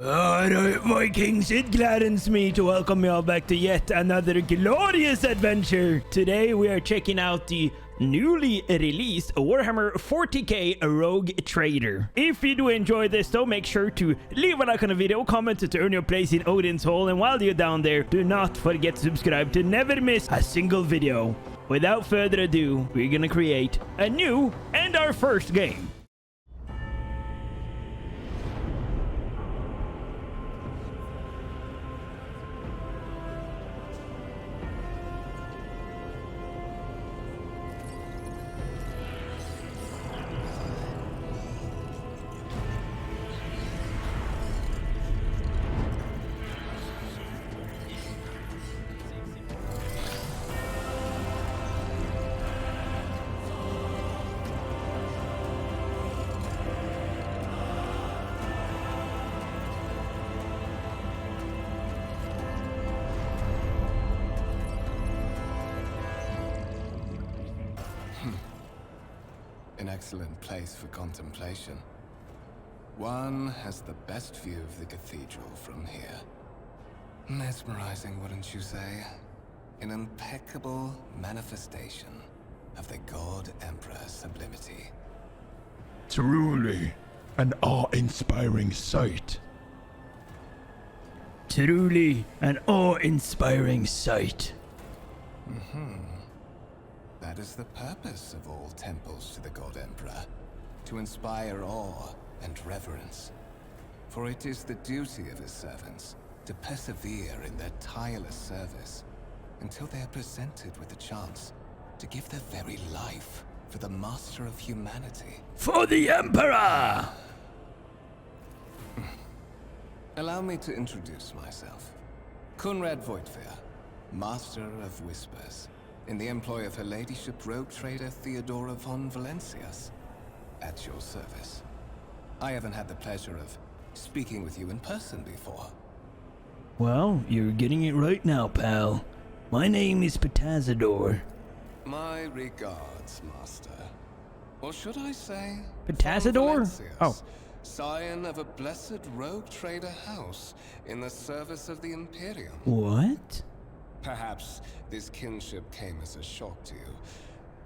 Alright, Vikings, it gladdens me to welcome you all back to yet another glorious adventure. Today we are checking out the newly released Warhammer 40k Rogue Trader. If you do enjoy this though, make sure to leave a like on the video, comment to earn your place in Odin's Hall, and while you're down there, do not forget to subscribe to never miss a single video. Without further ado, we're gonna create a new and our first game. An excellent place for contemplation. One has the best view of the cathedral from here. Mesmerizing, wouldn't you say? An impeccable manifestation of the God Emperor's sublimity. Truly an awe-inspiring sight. Truly an awe-inspiring sight. That is the purpose of all temples to the God Emperor, to inspire awe and reverence. For it is the duty of his servants to persevere in their tireless service until they are presented with the chance to give their very life for the master of humanity. For the Emperor! Allow me to introduce myself. Conrad Voigtveer, Master of Whispers, in the employ of Her Ladyship Rogue Trader Theodora von Valencias, at your service. I haven't had the pleasure of speaking with you in person before. Well, you're getting it right now, pal. My name is Petaazentertainment. My regards, Master. Or should I say... Petaazentertainment? Oh. Scion of a blessed Rogue Trader house in the service of the Imperium. What? Perhaps this kinship came as a shock to you.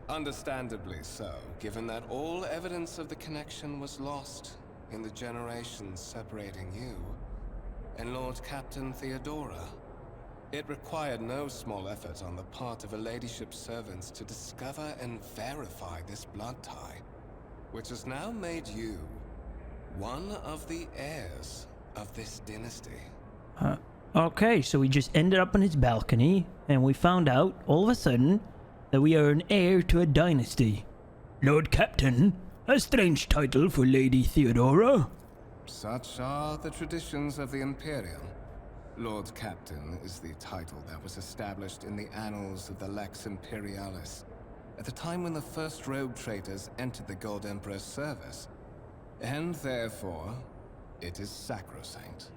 Understandably so, given that all evidence of the connection was lost in the generations separating you and Lord Captain Theodora. It required no small effort on the part of Her Ladyship's servants to discover and verify this blood tie, which has now made you one of the heirs of this dynasty. Okay, so we just ended up on his balcony, and we found out, all of a sudden, that we are an heir to a dynasty. Lord Captain, a strange title for Lady Theodora. Such are the traditions of the Imperium. Lord Captain is the title that was established in the annals of the Lex Imperialis at the time when the first rogue traders entered the God Emperor's service, and therefore, it is sacrosanct.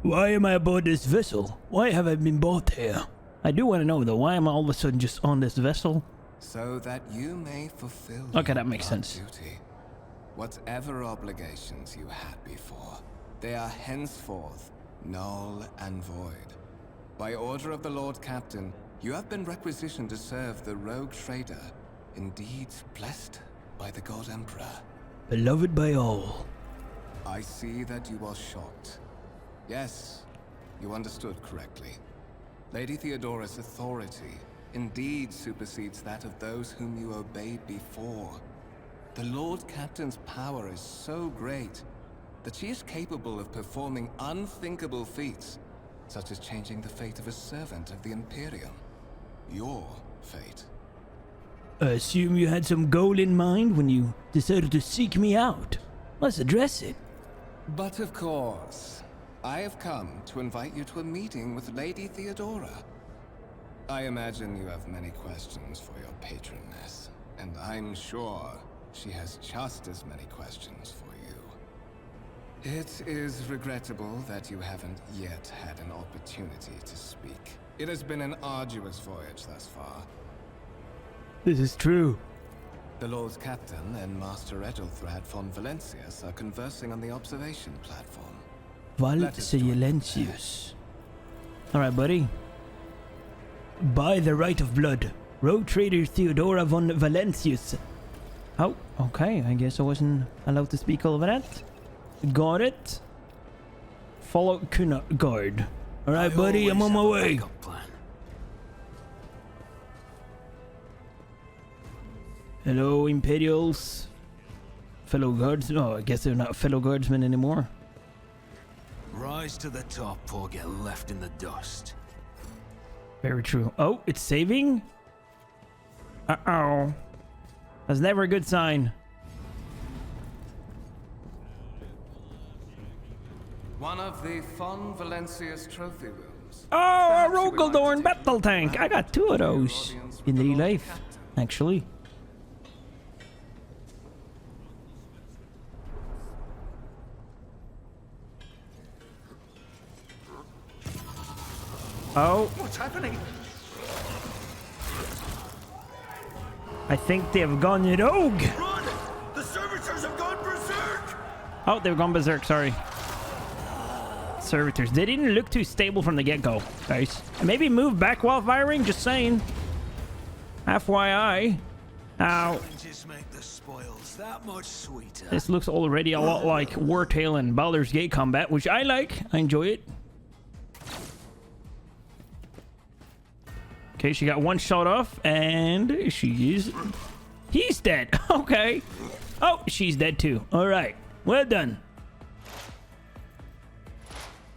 Why am I aboard this vessel? Why have I been brought here? I do want to know though, why am I all of a sudden just on this vessel? So that you may fulfill Okay, that your makes blood sense. duty. Whatever obligations you had before, they are henceforth null and void. By order of the Lord Captain, you have been requisitioned to serve the Rogue Trader, indeed blessed by the God Emperor. Beloved by all. I see that you are shocked. Yes, you understood correctly. Lady Theodora's authority indeed supersedes that of those whom you obeyed before. The Lord Captain's power is so great that she is capable of performing unthinkable feats, such as changing the fate of a servant of the Imperium. Your fate. I assume you had some goal in mind when you decided to seek me out. Let's address it. But of course, I have come to invite you to a meeting with Lady Theodora. I imagine you have many questions for your patroness, and I'm sure she has just as many questions for you. It is regrettable that you haven't yet had an opportunity to speak. It has been an arduous voyage thus far. This is true. The Lord's Captain and Master Edelthrad von Valencius are conversing on the observation platform. Valencius. Alright, buddy. By the right of blood, rogue trader Theodora von Valencius. Oh, okay. I guess I wasn't allowed to speak all of that. Got it. Follow Kuna guard. Alright, buddy, I'm on my way. Hello, Imperials. Fellow guards. Oh, I guess they're not fellow guardsmen anymore. Rise to the top or get left in the dust. Very true. Oh, it's saving? Uh-oh. That's never a good sign. One of the von Valencius trophy rooms. Oh, a Rogaldorn battle tank. I got 2 of those in real life, actually. Oh. What's happening? I think they've gone rogue. Run! The servitors have gone berserk! Oh, they've gone berserk, sorry. Servitors. They didn't look too stable from the get-go, guys. Maybe move back while firing, just saying. FYI. Now, Just make the spoils that much sweeter. this looks already a lot like Wartail and Baldur's Gate combat, which I like. I enjoy it. Okay, she got 1 shot off, and he's dead. Okay. Oh, she's dead too. All right. Well done.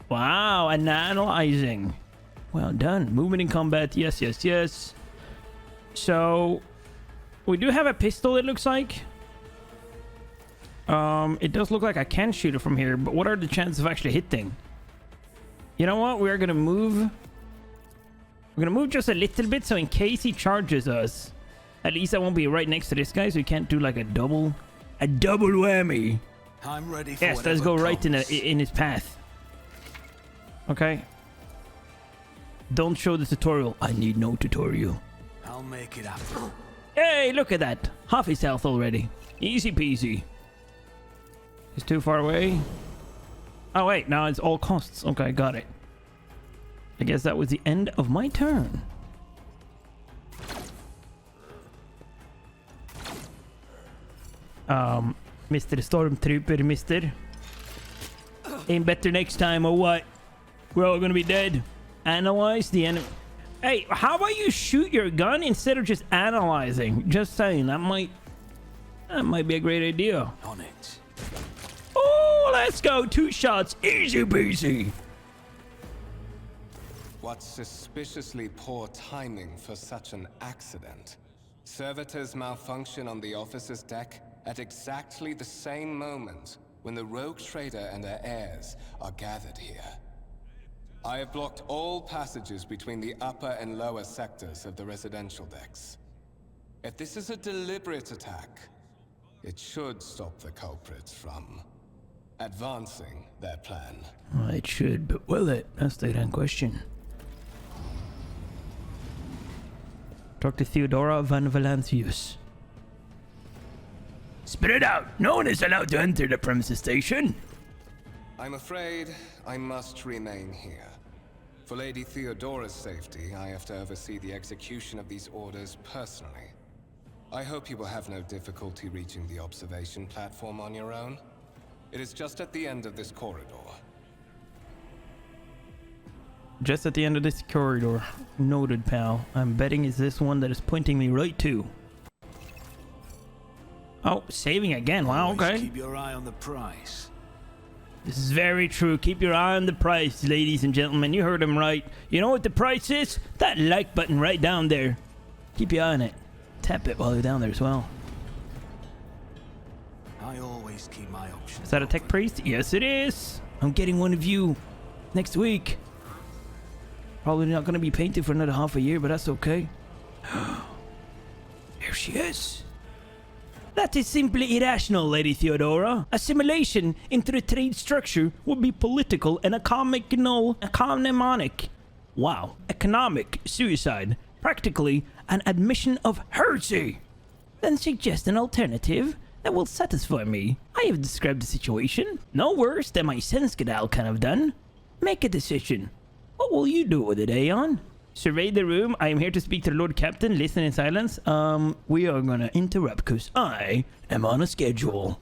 Wow, and analyzing. Well done. Movement in combat. Yes, yes, yes. So, we do have a pistol, it looks like. It does look like I can shoot it from here, but what are the chances of actually hitting? You know what? We are going to move... We're gonna move just a little bit, so in case he charges us, at least I won't be right next to this guy, so we can't do like a double whammy. I'm ready for Yes, let's go right in his path. Okay. Don't show the tutorial. I need no tutorial. I'll make it happen. Hey, look at that. Half his health already. Easy peasy. He's too far away. Oh wait, now it's all costs. Okay, got it. I guess that was the end of my turn. Mr. Stormtrooper, mister. Ain't better next time or what? We're all gonna be dead. Analyze the enemy. Hey, how about you shoot your gun instead of just analyzing? Just saying, that might be a great idea. On it. Oh, let's go. 2 shots. Easy peasy. What suspiciously poor timing for such an accident. Servitors malfunction on the officer's deck at exactly the same moment when the rogue trader and her heirs are gathered here. I have blocked all passages between the upper and lower sectors of the residential decks. If this is a deliberate attack, it should stop the culprits from advancing their plan. Well, it should, but will it? That's the damn question. Talk to Theodora von Valencius. Spread out! No one is allowed to enter the premises station! I'm afraid I must remain here. For Lady Theodora's safety, I have to oversee the execution of these orders personally. I hope you will have no difficulty reaching the observation platform on your own. It is just at the end of this corridor. Just at the end of this corridor. Noted, pal. I'm betting it's this one that is pointing me right to. Oh, saving again. Wow, Always okay. Keep your eye on the prize. This is very true. Keep your eye on the price, ladies and gentlemen. You heard him right. You know what the price is? That like button right down there. Keep your eye on it. Tap it while you're down there as well. I always keep my options. Is that a tech priest? Yes, it is. I'm getting one of you next week. Probably not going to be painted for another half a year, but that's okay. There she is. That is simply irrational, Lady Theodora. Assimilation into the trade structure would be political and economic suicide. Practically an admission of heresy. Then suggest an alternative that will satisfy me. I have described the situation. No worse than my Senskedal can have done. Make a decision. What will you do with it, Aeon? Survey the room. I am here to speak to the Lord Captain. Listen in silence. We are gonna interrupt because I am on a schedule.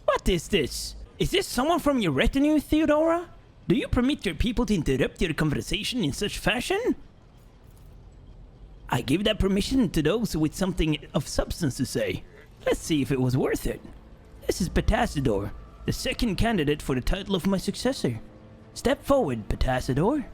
What is this? Is this someone from your retinue, Theodora? Do you permit your people to interrupt your conversation in such fashion? I give that permission to those with something of substance to say. Let's see if it was worth it. This is Petaazenter, the second candidate for the title of my successor. Step forward, Petaazenter.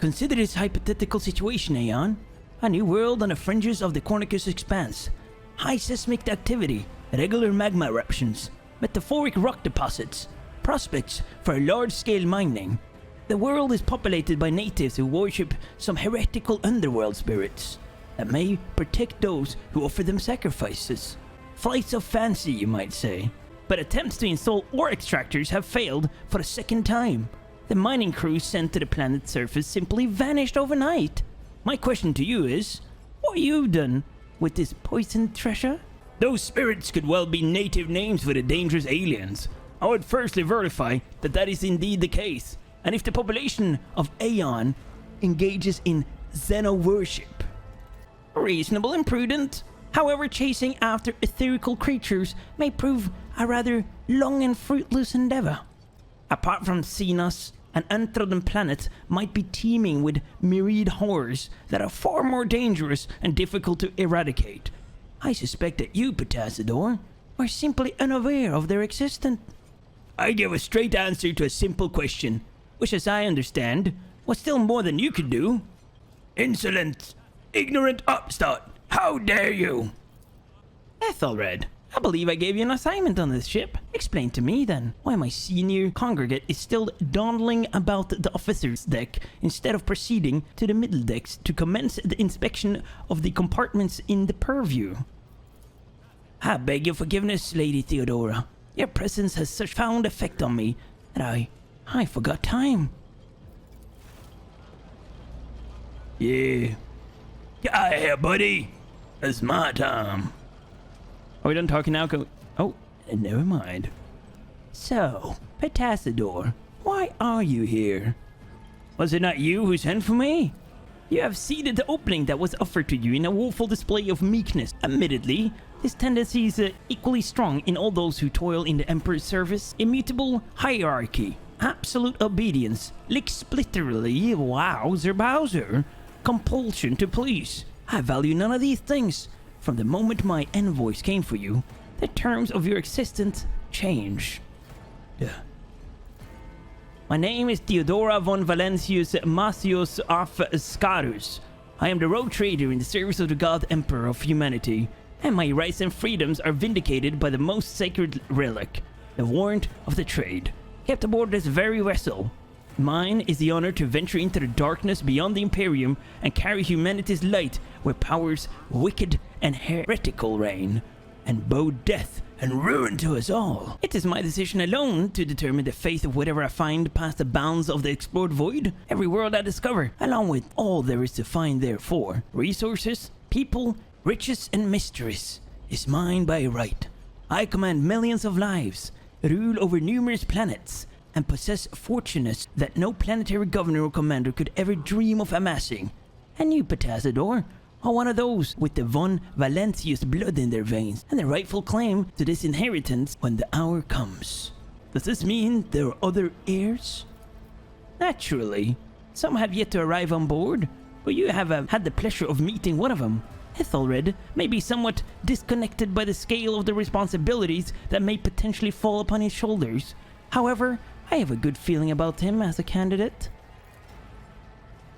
Consider this hypothetical situation, Aeon. A new world on the fringes of the Cornicus expanse. High seismic activity, regular magma eruptions, metaphoric rock deposits, prospects for large-scale mining. The world is populated by natives who worship some heretical underworld spirits that may protect those who offer them sacrifices. Flights of fancy, you might say. But attempts to install ore extractors have failed for a second time. The mining crews sent to the planet's surface simply vanished overnight. My question to you is, what have you done with this poisoned treasure? Those spirits could well be native names for the dangerous aliens. I would firstly verify that that is indeed the case, and if the population of Aeon engages in xeno-worship. Reasonable and prudent. However, chasing after etherical creatures may prove a rather long and fruitless endeavor. Apart from Xenos, an untrodden planet might be teeming with myriad horrors that are far more dangerous and difficult to eradicate. I suspect that you, Petaazenter, are simply unaware of their existence. I give a straight answer to a simple question, which, as I understand, was still more than you could do. Insolent, ignorant upstart, how dare you? Ethelred, I believe I gave you an assignment on this ship. Explain to me, then, why my senior congregate is still dawdling about the officer's deck instead of proceeding to the middle decks to commence the inspection of the compartments in the purview. I beg your forgiveness, Lady Theodora. Your presence has such profound effect on me that I forgot time. Yeah. Get out of here, buddy. It's my time. Are we done talking now? Oh, never mind. So, Petaazenter, why are you here? Was it not you who sent for me? You have ceded the opening that was offered to you in a woeful display of meekness. Admittedly, this tendency is equally strong in all those who toil in the Emperor's service. Immutable hierarchy, absolute obedience, literally, wowzer bowser, compulsion to please. I value none of these things. From the moment my envoys came for you, the terms of your existence change. My name is Theodora von Valentius Macius of Scarus. I am the rogue trader in the service of the God Emperor of humanity, and my rights and freedoms are vindicated by the most sacred relic, the warrant of the trade, kept aboard this very vessel. Mine is the honor to venture into the darkness beyond the Imperium and carry humanity's light where powers wicked and heretical reign, and bow death and ruin to us all. It is my decision alone to determine the fate of whatever I find past the bounds of the explored void. Every world I discover, along with all there is to find therefore, resources, people, riches, and mysteries, is mine by right. I command millions of lives, rule over numerous planets, and possess fortunes that no planetary governor or commander could ever dream of amassing. And you, Petaazenter, are one of those with the von Valentius blood in their veins, and the rightful claim to this inheritance when the hour comes. Does this mean there are other heirs? Naturally. Some have yet to arrive on board, but you have had the pleasure of meeting one of them. Ethelred may be somewhat disconnected by the scale of the responsibilities that may potentially fall upon his shoulders. However, I have a good feeling about him as a candidate.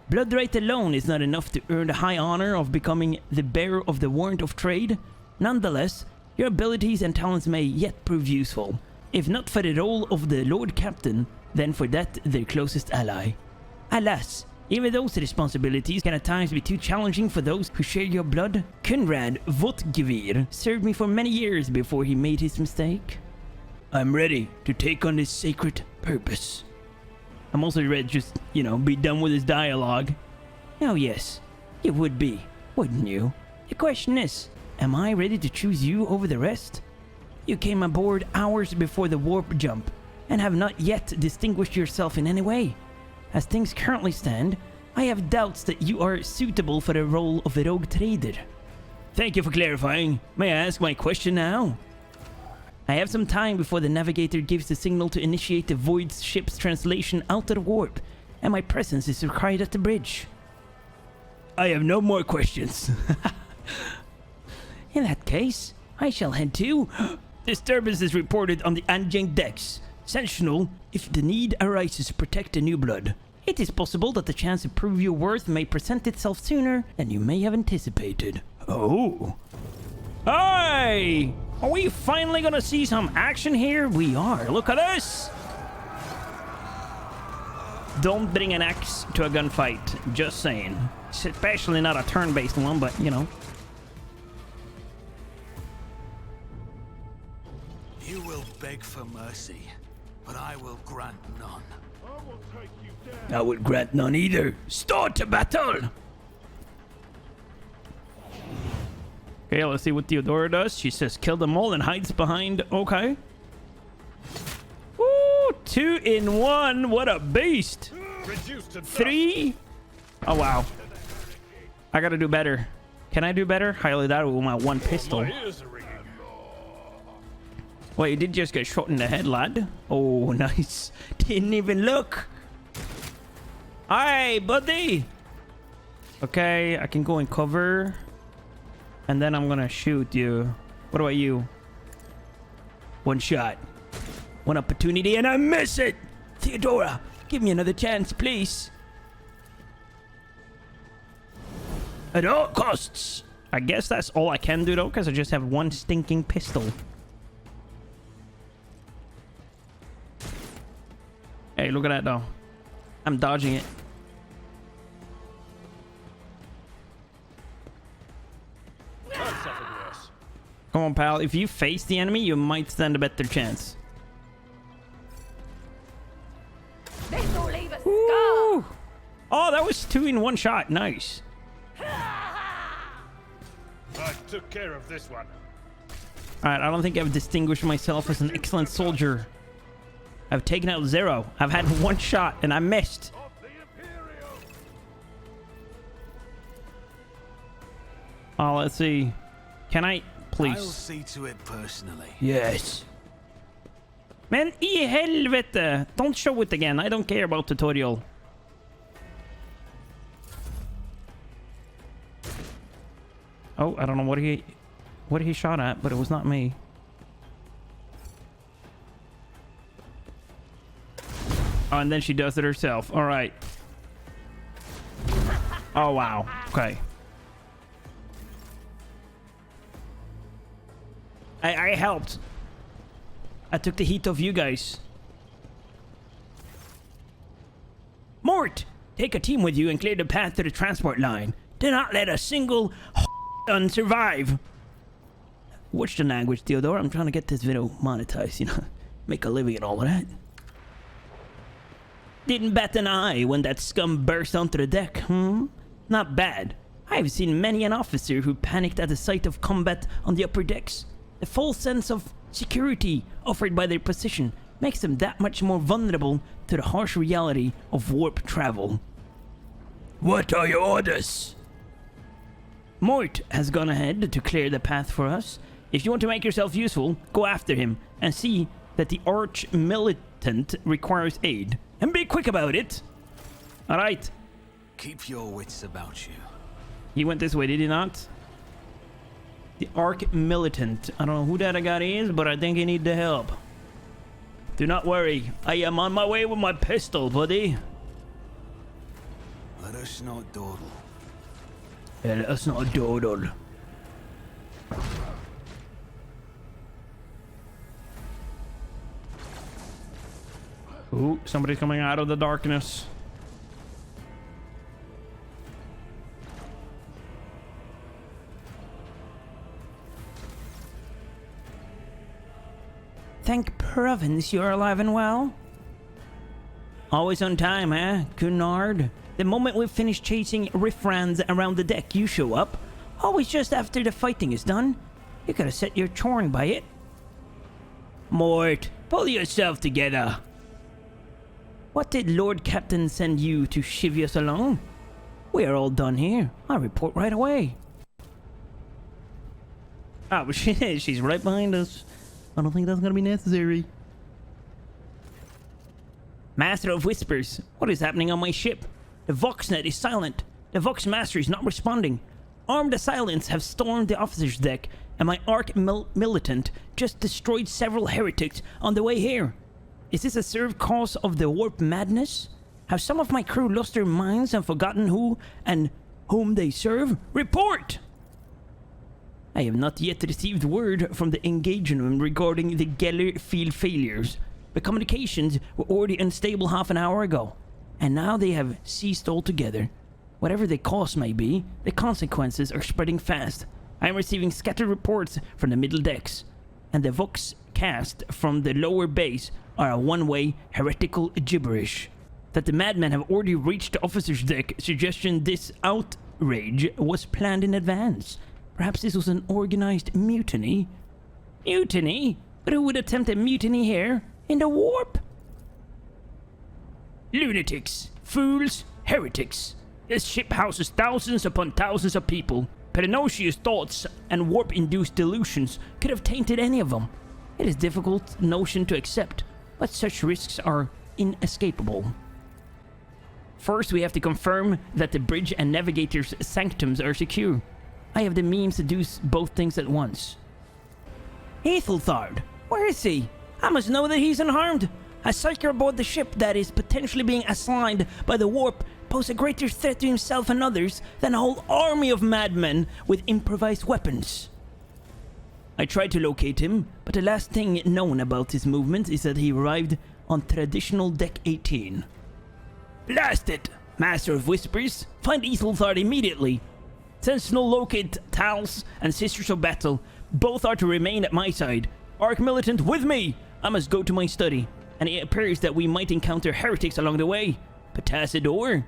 Blood right alone is not enough to earn the high honor of becoming the bearer of the warrant of trade. Nonetheless, your abilities and talents may yet prove useful. If not for the role of the Lord Captain, then for that their closest ally. Alas, even those responsibilities can at times be too challenging for those who share your blood. Conrad Votgevir served me for many years before he made his mistake. I'm ready to take on this sacred purpose. I'm also ready to just, be done with his dialogue. Oh yes, you would be, wouldn't you? The question is, am I ready to choose you over the rest? You came aboard hours before the warp jump, and have not yet distinguished yourself in any way. As things currently stand, I have doubts that you are suitable for the role of a rogue trader. Thank you for clarifying. May I ask my question now? I have some time before the Navigator gives the signal to initiate the Void ship's translation out of the warp, and my presence is required at the bridge. I have no more questions. In that case, I shall head to... Disturbance is reported on the Anjing decks. Sentinel, if the need arises, protect the new blood. It is possible that the chance to prove your worth may present itself sooner than you may have anticipated. Oh. Hey! Are we finally gonna see some action here? We are. Look at this! Don't bring an axe to a gunfight. Just saying. Especially not a turn-based one, but, you know. You will beg for mercy, but I will grant none. I would grant none either. Start the battle! Okay, let's see what Theodora does. She says kill them all and hides behind... Okay. Woo! 2 in 1. What a beast! 3. Oh, wow. I gotta do better. Can I do better? Highly doubt it with my one pistol. Well, you did just get shot in the head, lad. Oh, nice. Didn't even look. Hi, buddy. Okay, I can go in cover. And then I'm gonna shoot you. What about you? One shot. One opportunity and I miss it. Theodora, give me another chance, please. At all costs. I guess that's all I can do, though, because I just have one stinking pistol. Hey, look at that, though. I'm dodging it. Come on, pal. If you face the enemy, you might stand a better chance. This'll leave a scar. Ooh. Oh, that was 2 in 1 shot. Nice. I took care of this one. Alright, I don't think I've distinguished myself as an excellent soldier. I've taken out 0. I've had 1 shot and I missed. Oh, let's see. Can I... Please. I'll see to it personally. Yes. Men I helvete! Don't show it again. I don't care about tutorial. Oh, I don't know what he shot at, but it was not me. Oh, and then she does it herself. All right. Oh, wow. Okay. I helped. I took the heat off you guys. Mort! Take a team with you and clear the path to the transport line. Do not let a single survive. Watch the language, Theodora. I'm trying to get this video monetized, you know. Make a living and all of that. Didn't bat an eye when that scum burst onto the deck, hmm? Not bad. I've seen many an officer who panicked at the sight of combat on the upper decks. The false sense of security offered by their position makes them that much more vulnerable to the harsh reality of warp travel. What are your orders? Mort has gone ahead to clear the path for us. If you want to make yourself useful, go after him and see that the arch-militant requires aid. And be quick about it. Alright. Keep your wits about you. He went this way, did he not? The arch-militant. I don't know who that guy is, but I think he needs the help. Do not worry. I am on my way with my pistol, buddy. Let us not dawdle. Yeah, let us not dawdle. Ooh, somebody's coming out of the darkness. Thank Province you're alive and well. Always on time, eh, Cunard? The moment we've finished chasing riffrans around the deck, you show up. Always just after the fighting is done. You gotta set your chorn by it. Mort, pull yourself together. What did Lord Captain send you to chivvy us along? We are all done here. I'll report right away. Oh, she's right behind us. I don't think that's gonna be necessary. Master of Whispers, what is happening on my ship? The Voxnet is silent. The Vox Master is not responding. Armed assailants have stormed the officer's deck, and my militant just destroyed several heretics on the way here. Is this a served cause of the warp madness? Have some of my crew lost their minds and forgotten who and whom they serve? Report! I have not yet received word from the engagement regarding the Geller field failures. The communications were already unstable half an hour ago, and now they have ceased altogether. Whatever the cause may be, the consequences are spreading fast. I am receiving scattered reports from the middle decks, and the Vox cast from the lower base are a one-way heretical gibberish. That the madmen have already reached the officer's deck suggestion this outrage was planned in advance. Perhaps this was an organized mutiny. Mutiny? But who would attempt a mutiny here? In the warp? Lunatics, fools, heretics. This ship houses thousands upon thousands of people. Perenocious thoughts and warp-induced delusions could have tainted any of them. It is a difficult notion to accept, but such risks are inescapable. First, we have to confirm that the bridge and Navigator's sanctums are secure. I have the means to do both things at once. Ethelthard, where is he? I must know that he's unharmed. A psyker aboard the ship that is potentially being assigned by the warp pose a greater threat to himself and others than a whole army of madmen with improvised weapons. I tried to locate him, but the last thing known about his movements is that he arrived on traditional deck 18. Blast it! Master of Whispers, find Ethelthard immediately. Sentinel locate Tals and Sisters of Battle. Both are to remain at my side. Arc Militant with me! I must go to my study, and it appears that we might encounter heretics along the way. Petaazentertainment.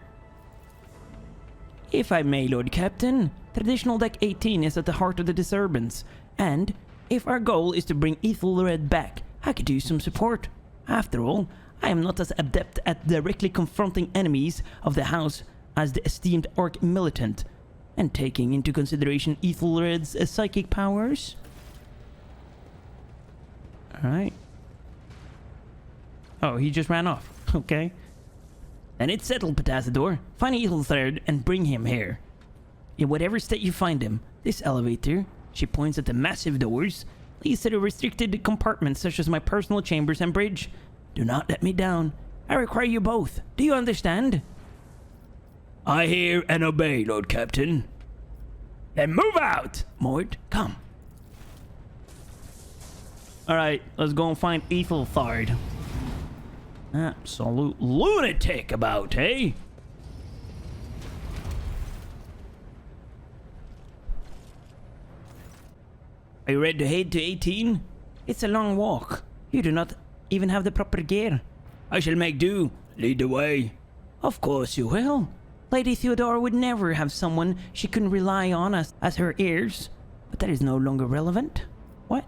If I may, Lord Captain, traditional deck 18 is at the heart of the disturbance, and if our goal is to bring Ethelred back, I could use some support. After all, I am not as adept at directly confronting enemies of the house as the esteemed Arc Militant, and taking into consideration Ethelred's psychic powers. Alright. Oh, he just ran off. Okay. And it's settled, Petaazentertainment. Find Ethelthard and bring him here. In whatever state you find him, this elevator, she points at the massive doors, leads to the restricted compartments such as my personal chambers and bridge. Do not let me down. I require you both. Do you understand? I hear and obey, Lord Captain. Then move out! Mort, come. Alright, let's go and find Ethelthard. Absolute lunatic about, eh? Are you ready to head to 18? It's a long walk. You do not even have the proper gear. I shall make do. Lead the way. Of course you will. Lady Theodora would never have someone she couldn't rely on as her heirs. But that is no longer relevant. What?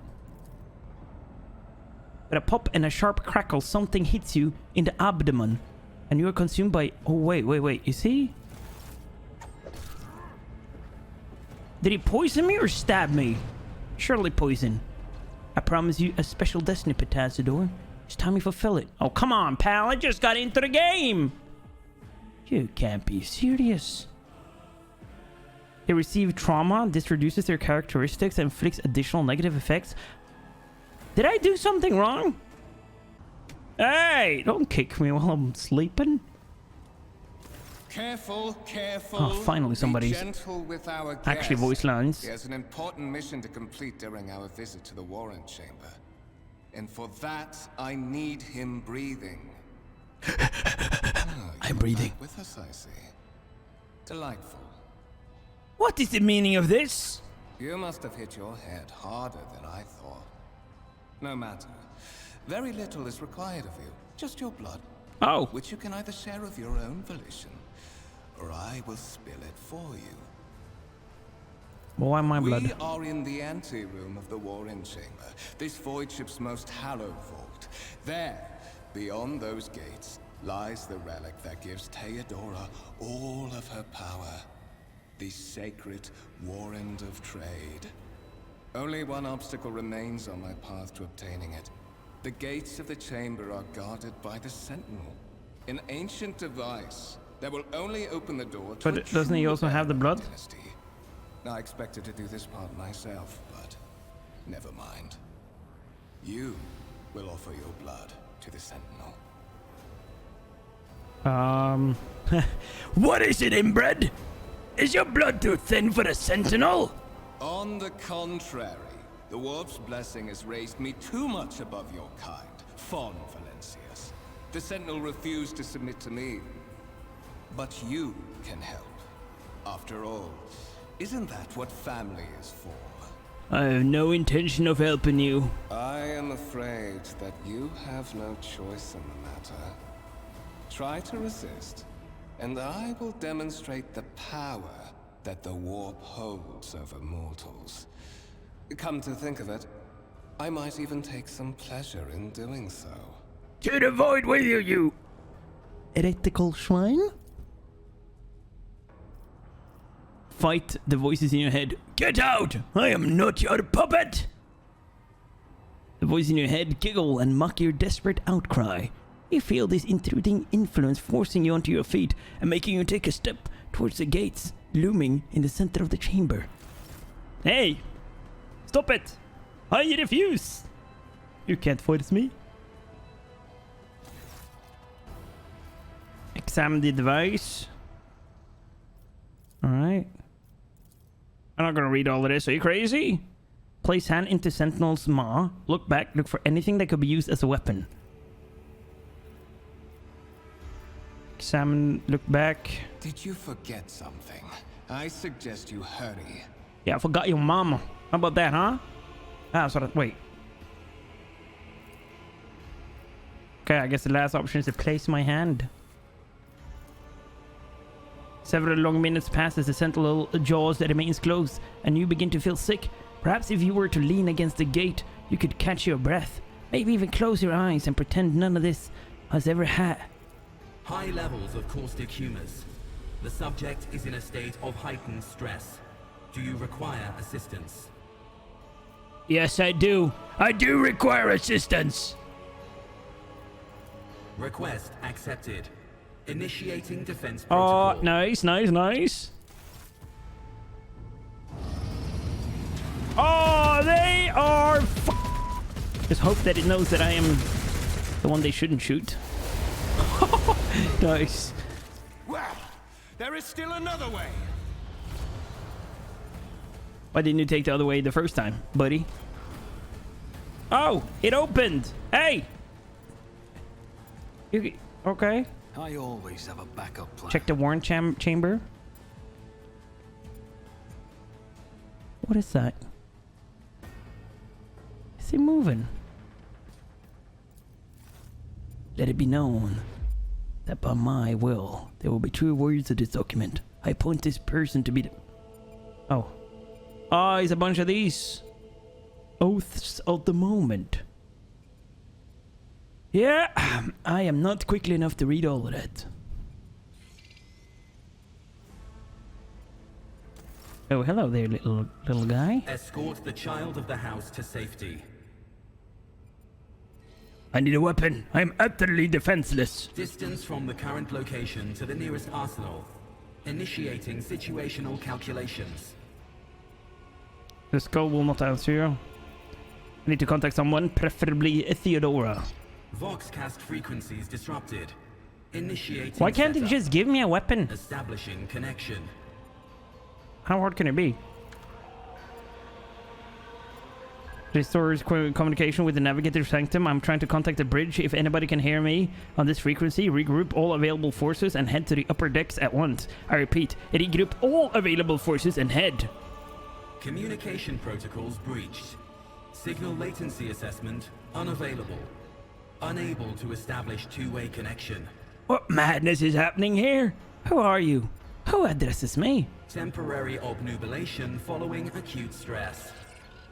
With a pop and a sharp crackle, something hits you in the abdomen, and you are consumed by... Oh, wait. Is he? Did he poison me or stab me? Surely poison. I promise you a special destiny, Petaazentertainment. It's time you fulfill it. Oh, come on, pal. I just got into the game. You can't be serious. They receive trauma. This reduces their characteristics and inflicts additional negative effects. Did I do something wrong? Hey, don't kick me while I'm sleeping. Careful. Oh, finally somebody's actually voice lines. There's an important mission to complete during our visit to the warrant chamber. And for that, I need him breathing. I'm breathing. With us, I see. Delightful. What is the meaning of this? You must have hit your head harder than I thought. No matter. Very little is required of you. Just your blood. Oh. Which you can either share of your own volition, or I will spill it for you. Well, why my blood? We are in the anteroom of the warrant chamber, this void ship's most hallowed vault. There, beyond those gates, lies the relic that gives Theodora all of her power. The sacred warrant of trade. Only one obstacle remains on my path to obtaining it. The gates of the chamber are guarded by the Sentinel, an ancient device that will only open the door to But doesn't he also have the blood? Dynasty. I expected to do this part myself, but never mind. You will offer your blood to the Sentinel. What is it, inbred? Is your blood too thin for the Sentinel? On the contrary, the Warp's blessing has raised me too much above your kind, Fon Valencius. The Sentinel refused to submit to me. But you can help. After all, isn't that what family is for? I have no intention of helping you. I am afraid that you have no choice in the matter. Try to resist, and I will demonstrate the power that the warp holds over mortals. Come to think of it, I might even take some pleasure in doing so. To the void with you, you heretical swine! Fight the voices in your head. Get out! I am not your puppet! The voice in your head giggle and mock your desperate outcry. You feel this intruding influence forcing you onto your feet and making you take a step towards the gates looming in the center of the chamber. Hey! Stop it! I refuse! You can't force me. Examine the device. Alright. I'm not gonna read all of this. Are you crazy? Place hand into Sentinel's maw. Look back. Look for anything that could be used as a weapon. Examine. Look back. Did you forget something? I suggest you hurry. Yeah, I forgot your mama. How about that, huh? Ah, so wait. Okay, I guess the last option is to place my hand. Several long minutes pass as the sentinel jaws remains closed, and you begin to feel sick. Perhaps if you were to lean against the gate, you could catch your breath. Maybe even close your eyes and pretend none of this has ever had. High levels of caustic humors. The subject is in a state of heightened stress. Do you require assistance? Yes, I do. I do require assistance. Request accepted. Initiating defense Oh, protocol. nice, nice, nice. Oh, they are Just hope that it knows that I am the one they shouldn't shoot. Nice. Well, there is still another way. Why didn't you take the other way the first time, buddy? Oh, it opened. Hey. Okay. I always have a backup plan. Check the warrant chamber. What is that? Is he moving? Let it be known that by my will, there will be true words of this document. I appoint this person to be the... Oh. Ah, it's a bunch of these. Oaths of the moment. Yeah, I am not quickly enough to read all of that. Oh, hello there, little guy. Escort the child of the house to safety. I need a weapon. I am utterly defenseless. Distance from the current location to the nearest arsenal. Initiating situational calculations. The skull will not answer you. I need to contact someone, preferably Theodora. Voxcast frequencies disrupted. Initiating Why can't it setup. just give me a weapon? Establishing connection. How hard can it be? Restores communication with the Navigator Sanctum. I'm trying to contact the bridge. If anybody can hear me on this frequency, regroup all available forces and head to the upper decks at once. I repeat, regroup all available forces and head. Communication protocols breached. Signal latency assessment unavailable. Unable to establish two-way connection. What madness is happening here? Who are you? Who addresses me? Temporary obnubilation following acute stress.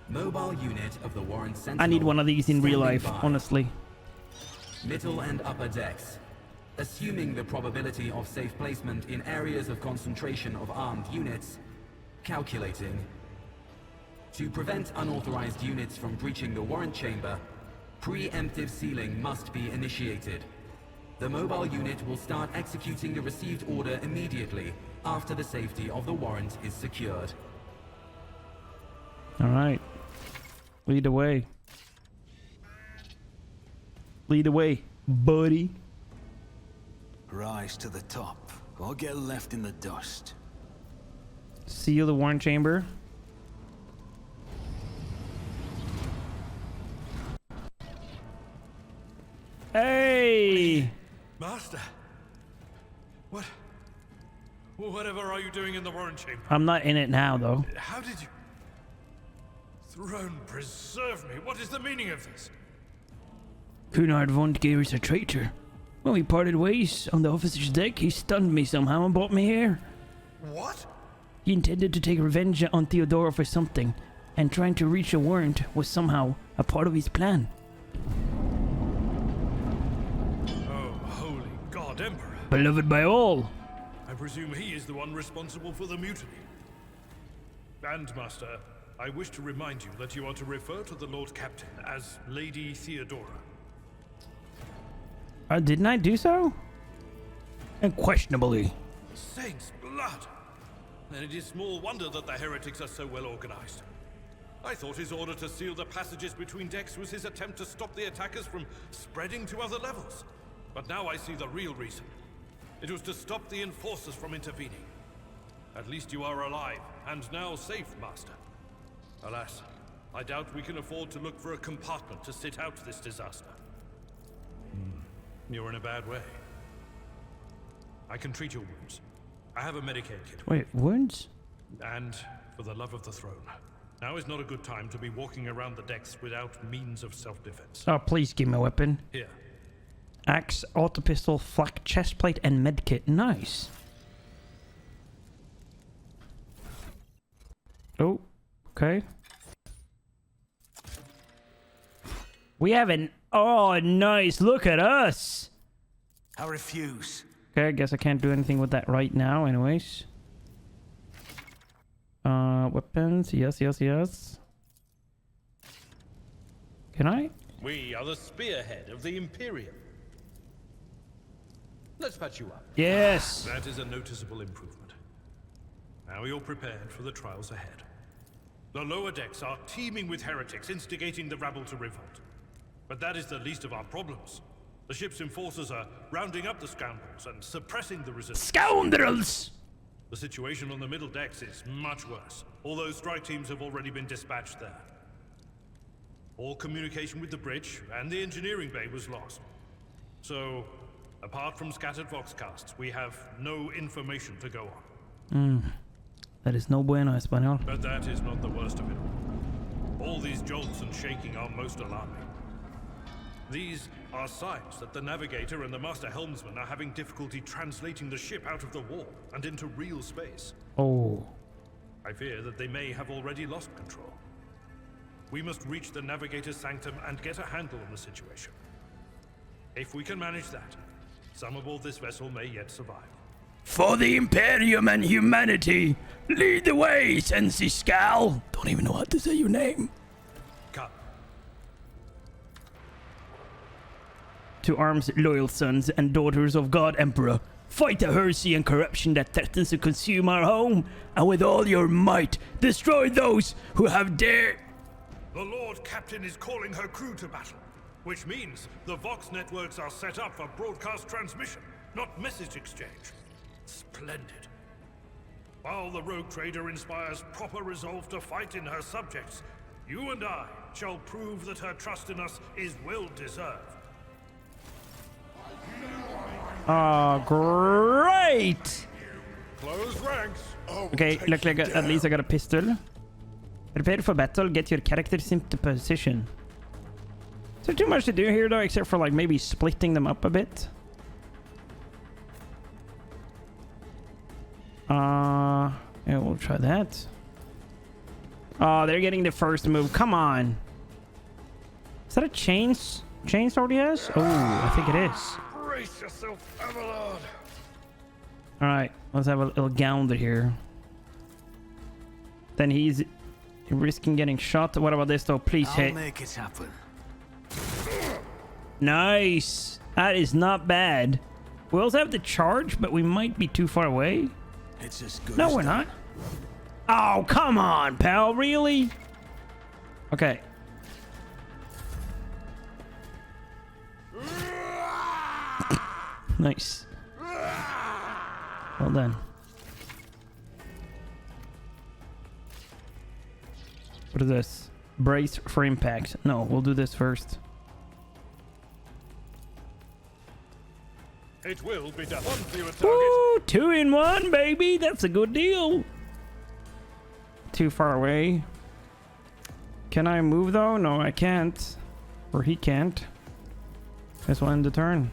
Mobile unit of the warrant sentinel. I need one of these in real life, standing by. honestly. Middle and upper decks. Assuming the probability of safe placement in areas of concentration of armed units. Calculating. To prevent unauthorized units from breaching the warrant chamber, preemptive sealing must be initiated. The mobile unit will start executing the received order immediately after the safety of the warrant is secured. All right. Lead the way. Lead the way, buddy. Rise to the top, or get left in the dust. Seal the warrant chamber. Hey! Master! Whatever are you doing in the warrant chamber? I'm not in it now, though. How did you... Throne preserve me. What is the meaning of this? Cunard von Gehr is a traitor. When we parted ways on the officer's deck, he stunned me somehow and brought me here. What? He intended to take revenge on Theodora for something, and trying to reach a warrant was somehow a part of his plan. Oh, holy God, Emperor. Beloved by all. I presume he is the one responsible for the mutiny. And, Master, I wish to remind you that you are to refer to the Lord Captain as Lady Theodora. Didn't I do so? Unquestionably. Saint's blood! Then it is small wonder that the heretics are so well organized. I thought his order to seal the passages between decks was his attempt to stop the attackers from spreading to other levels. But now I see the real reason. It was to stop the enforcers from intervening. At least you are alive, and now safe, Master. Alas, I doubt we can afford to look for a compartment to sit out this disaster. You're in a bad way. I can treat your wounds. I have a Medicaid kit. Wait, wounds? And, for the love of the throne, now is not a good time to be walking around the decks without means of self-defense. Oh, please give me a weapon. Here. Axe, auto pistol, flak, chest plate, and medkit. Nice. Oh, okay. We have an... Oh, nice. Look at us. I refuse. Okay, I guess I can't do anything with that right now anyways. Weapons. Yes, yes, yes. Can I? We are the spearhead of the Imperium. Let's patch you up. Yes. That is a noticeable improvement. Now you're prepared for the trials ahead. The lower decks are teeming with heretics instigating the rabble to revolt. But that is the least of our problems. The ship's enforcers are rounding up the scoundrels and suppressing the resistance. Scoundrels! The situation on the middle decks is much worse, although strike teams have already been dispatched there. All communication with the bridge and the engineering bay was lost. So, apart from scattered voxcasts, we have no information to go on. That is no bueno, Espanol. But that is not the worst of it all. All these jolts and shaking are most alarming. These are signs that the Navigator and the Master Helmsman are having difficulty translating the ship out of the war and into real space. Oh. I fear that they may have already lost control. We must reach the Navigator's sanctum and get a handle on the situation. If we can manage that, some aboard this vessel may yet survive. For the Imperium and humanity, lead the way, Sensi Scal. Don't even know how to say your name. Come. To arms, loyal sons and daughters of God Emperor. Fight the heresy and corruption that threatens to consume our home, and with all your might, destroy those who have dared... The Lord Captain is calling her crew to battle, which means the Vox networks are set up for broadcast transmission, not message exchange. Splendid. While the rogue trader inspires proper resolve to fight in her subjects, you and I shall prove that her trust in us is well deserved. Great! Close ranks. Okay, luckily at least I got a pistol. Prepare for battle, get your characters into position. Is there too much to do here though, except for like maybe splitting them up a bit? Yeah, we'll try that. Oh, they're getting the first move. Come on. Is that a chainsaw he has? Oh, I think it is. Brace yourself, Abelard. All right, let's have a little gounder here. Then he's risking getting shot. What about this though? Please I'll hit. make it happen. Nice. That is not bad. We also have the charge, but we might be too far away. It's as good No, as we're done. not. Oh, come on, pal. Really? Okay. Nice. Well done. What is this? Brace for impact. No, we'll do this first. It will be done. One for your target. Woo! 2 in 1, baby. That's a good deal. Too far away. Can I move though? No, I can't. Or he can't. Guess we'll end the turn.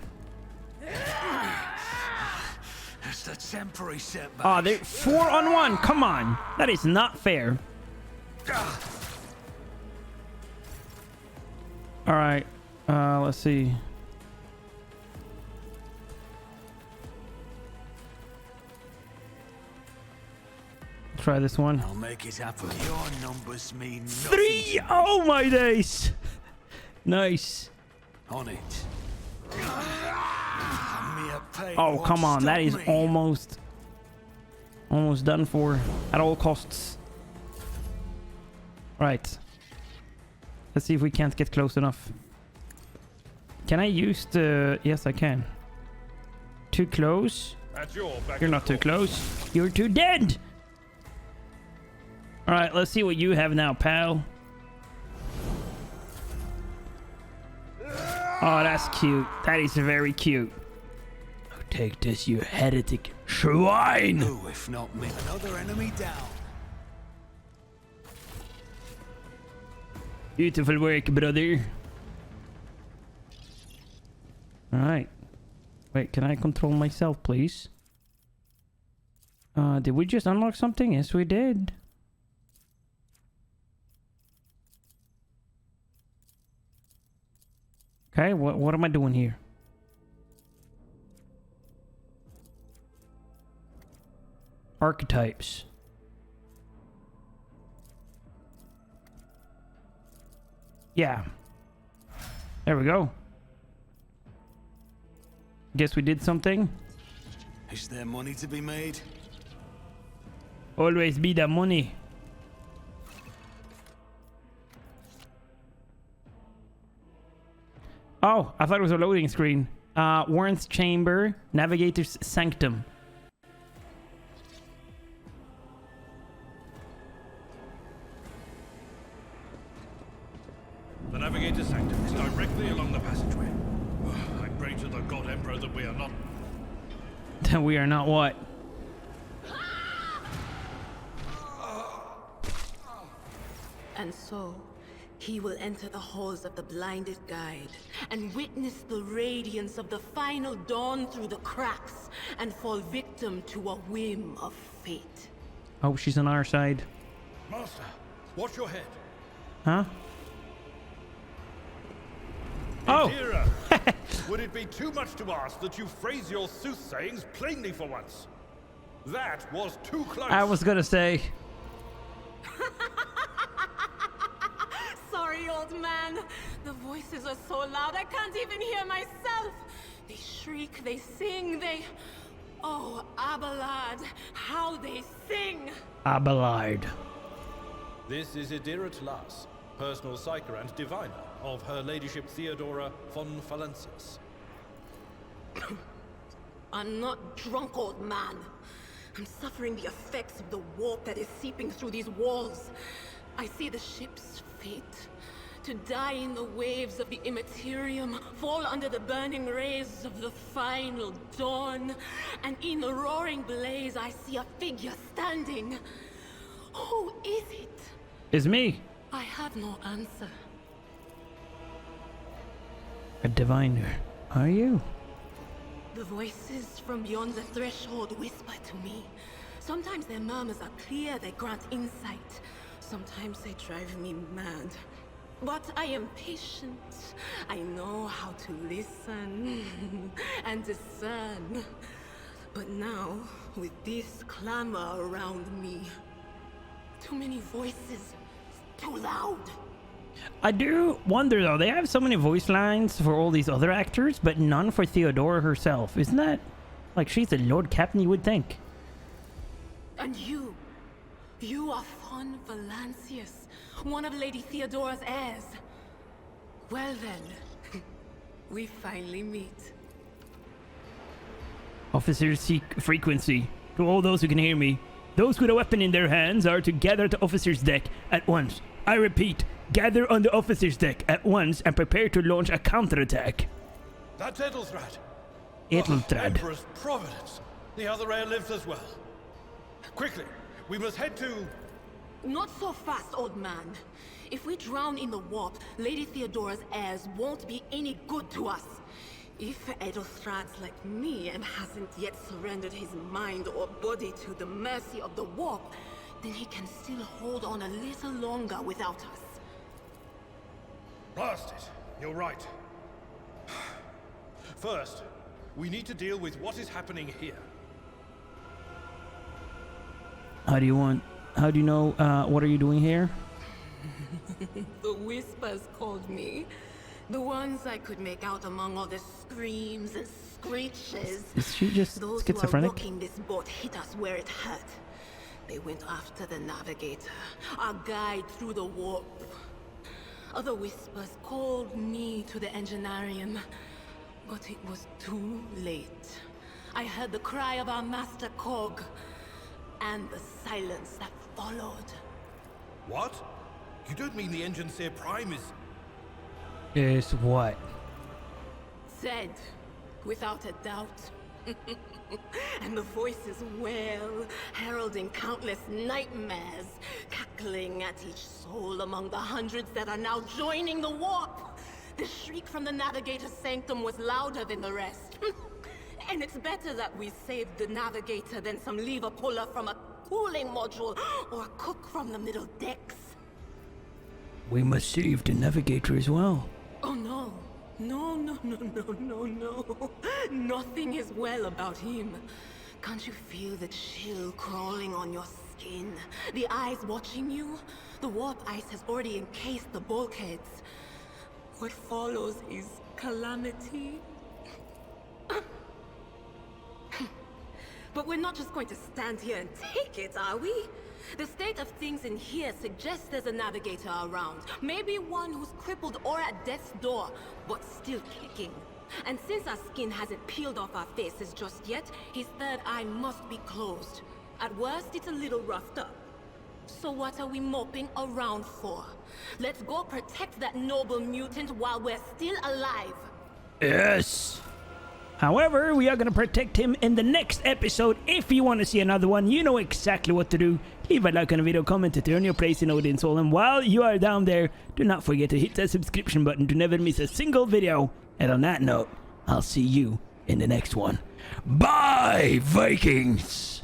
It's the temporary setback. Oh, they're 4 on 1. Come on. That is not fair. All right. Let's see. Try this one. I'll make it happen. Your numbers mean nothing. 3. Oh my days. Nice. On it. Mere pain Oh, won't come on. That stop is me. almost done for at all costs. Right. Let's see if we can't get close enough. Can I use the... Yes, I can. Too close? At your back. You're not too close. You're too dead. All right, let's see what you have now, pal. Oh, that's cute. That is very cute. Oh, take this, you heretic swine. Who, if not me? Another enemy down. Beautiful work, brother. All right. Wait, can I control myself, please? Did we just unlock something? Yes, we did. Okay, what am I doing here? Archetypes. Yeah. There we go. Guess we did something. Is there money to be made? Always be the money. Oh, I thought it was a loading screen. Warrant's chamber, Navigator's sanctum. The Navigator's sanctum is directly along the passageway. I pray to the God Emperor that we are not... That we are not what? And so, he will enter the halls of the blinded guide and witness the radiance of the final dawn through the cracks and fall victim to a whim of fate. Oh, she's on our side. Master, watch your head. Huh? Oh! Theodora, would it be too much to ask that you phrase your soothsayings plainly for once? That was too close. I was gonna say. Sorry, old man. The voices are so loud I can't even hear myself. They shriek, they sing, they... Oh, Abelard, how they sing! Abelard. This is Idira Tlas, personal psyker and diviner of Her Ladyship Theodora von Valencius. I'm not drunk, old man. I'm suffering the effects of the warp that is seeping through these walls. I see the ship's fate. To die in the waves of the immaterium, fall under the burning rays of the final dawn. And in the roaring blaze, I see a figure standing. Who is it? It's me. I have no answer. A diviner. Are you? The voices from beyond the threshold whisper to me, Sometimes their murmurs are clear, they grant insight. Sometimes they drive me mad. But I am patient. I know how to listen and discern. But now, with this clamor around me, too many voices, too loud. I do wonder though, they have so many voice lines for all these other actors, but none for Theodora herself. Isn't that like she's the Lord Captain, you would think? And you are Fon Valancius, one of Lady Theodora's heirs. Well then, we finally meet. Officers seek frequency. To all those who can hear me, those with a weapon in their hands are to gather at the officer's deck at once. I repeat, gather on the officer's deck at once and prepare to launch a counterattack. That's Edelthrad. Edelthrad. Emperor's Providence. The other heir lives as well. Quickly, we must head to... Not so fast, old man. If we drown in the warp, Lady Theodora's heirs won't be any good to us. If Edelthrad's like me and hasn't yet surrendered his mind or body to the mercy of the warp, then he can still hold on a little longer without us. Blast it. You're right. First, we need to deal with what is happening here. How do you know, what are you doing here? The whispers called me. The ones I could make out among all the screams and screeches. Is she just Those schizophrenic? who are rocking this boat hit us where it hurt. They went after the Navigator, our guide through the warp. Other whispers called me to the enginarium, but it was too late. I heard the cry of our master Cog, and the silence that followed. What? You don't mean the Engineer Prime is... Is what? Said, without a doubt. And the voices wail, heralding countless nightmares, cackling at each soul among the hundreds that are now joining the warp. The shriek from the Navigator's sanctum was louder than the rest. And it's better that we saved the Navigator than some lever puller from a cooling module or a cook from the middle decks. We must save the Navigator as well. Oh no. No. Nothing is well about him. Can't you feel the chill crawling on your skin? The eyes watching you? The warp ice has already encased the bulkheads. What follows is calamity. But we're not just going to stand here and take it, are we? The state of things in here suggests there's a Navigator around. Maybe one who's crippled or at death's door, but still kicking. And since our skin hasn't peeled off our faces just yet, his third eye must be closed. At worst, it's a little roughed up. So what are we moping around for? Let's go protect that noble mutant while we're still alive. Yes. However, we are going to protect him in the next episode. If you want to see another one, you know exactly what to do. Leave a like on the video, comment to turn your place in Odin's Hall. And while you are down there, do not forget to hit that subscription button to never miss a single video. And on that note, I'll see you in the next one. Bye, Vikings!